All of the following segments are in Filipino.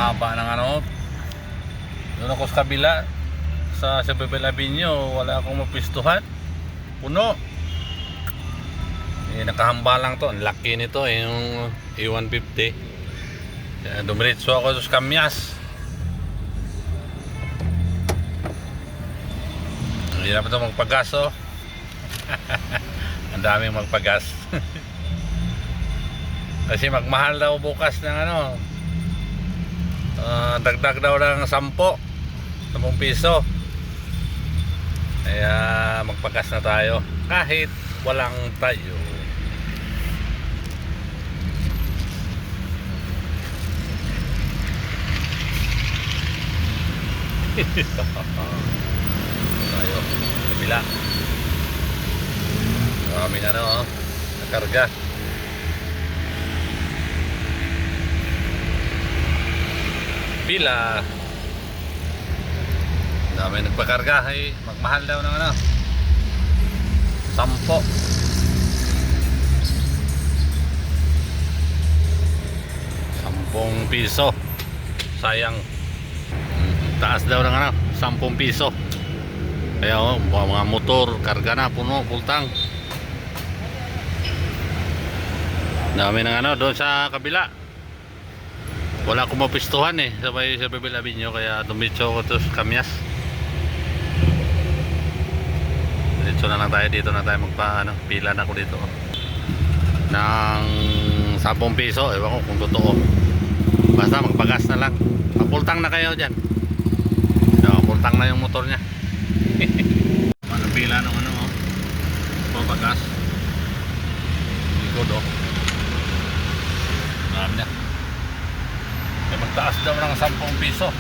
haba ng ano. Doon ako sa kabila sa Bebel Avenue, wala akong mapistuhan, puno. Nakahamba lang to, ang laki nito yung A150. Dumiretso ako sa Kamyas. Hindi na pa ito magpagas, oh. Ang daming magpagas. Kasi magmahal daw bukas ng ano, dagdag daw ng 10 piso. Kaya magpagas na tayo kahit walang tayo. Tayo kabila. Marami na no, nakarga. Pila. Dami nagpakarga, ay magmahal daw ng ano, 10 piso. Sayang. Taas daw ng ano, 10 piso. Kaya oh, mga motor karga na puno, full tank. Dami ng ano doon sa kabila. Wala akong mapistuhan eh sa Bebel Avenue, kaya dumitso ko to sa Kamyas. Dito na lang tayo, dito na tayo magpa ano, pila na ako dito ng 10 piso. Ewan ko kung totoo, basta magpagas na lang. Kapultang na kayo dyan. Kapultang na yung motor nya. Anong pila ng ano, oh, papagas likod, oh. Marami na. Kaya magtaas daw ng 10 piso.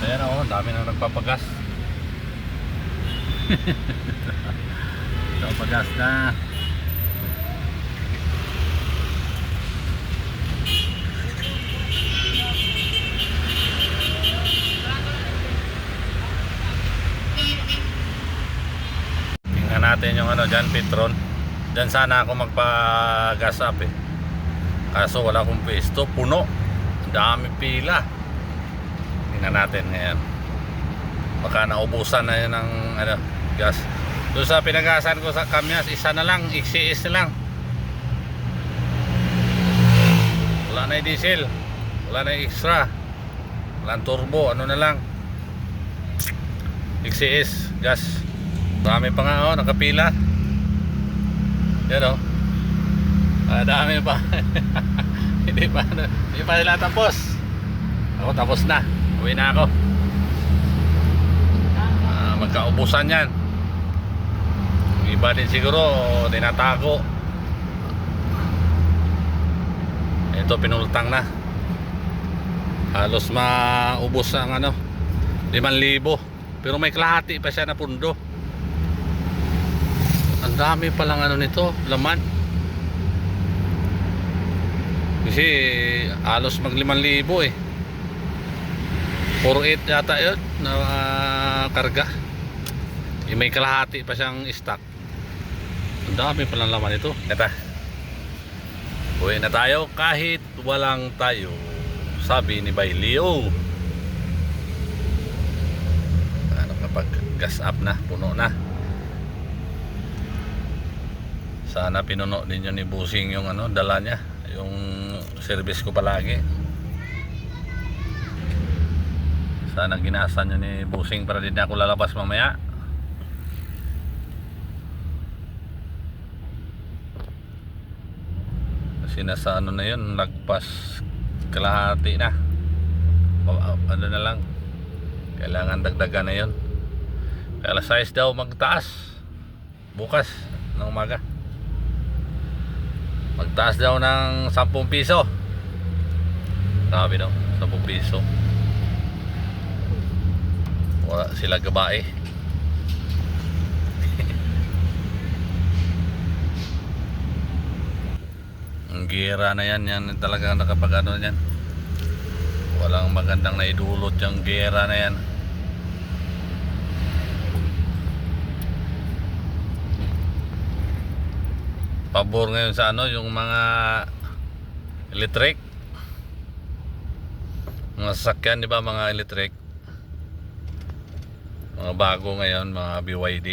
Ayan, oh, dami na nagpapagas. Papagas na. Tingnan natin yung ano dyan, Petron. Dyan sana ako magpa-gas up eh. Kaso wala akong pwesto, puno. Dami pila. Tingnan natin ngayon. Baka naubusan na yun ng ano, gas. Doon sa pinagasan ko sa Kamyas, isa na lang, XCS na lang. Wala na yung diesel, wala na yung extra, wala na turbo, ano na lang, XCS gas. Dami pa nga, oh, nakapila. Yan, oh. Dami pa. Hindi pa nila tapos. Ako tapos na, uwi na ako. Magkaubusan yan. Iba din siguro tinatago. Ito pinultang na. Halos maubos ang ano, 5,000. Pero may kalahati pa siya na pundo. Ang dami palang ano nito, laman. Kasi halos mag 5,000 eh. 4,800 yata yun na karga. May kalahati pa siyang stock. Ang dami palang laman ito. Ito, uwi na tayo kahit walang tayo, sabi ni Bailio. Ano, kapag gas up na, puno na. Sana pinuno din yun ni Busing yung ano, dala niya, yung service ko palagi. Sana ginasan yun ni Busing para din ako lalabas mamaya. Kasi nasa ano na yun, lagpas kalahati na. Ano na lang, kailangan dagdagan na yun. Kaya alas 6 daw magtaas bukas ng umaga. Magtaas daw ng 10 piso. Sabi daw 10 piso. Wala sila gabae. Ang gira na yan, yan talaga nakapag ano yan. Walang magandang naidulot yung gira na yan. Pabor ngayon sa ano, yung mga electric. Mga sasakyan, di ba, mga electric. Mga bago ngayon, mga BYD.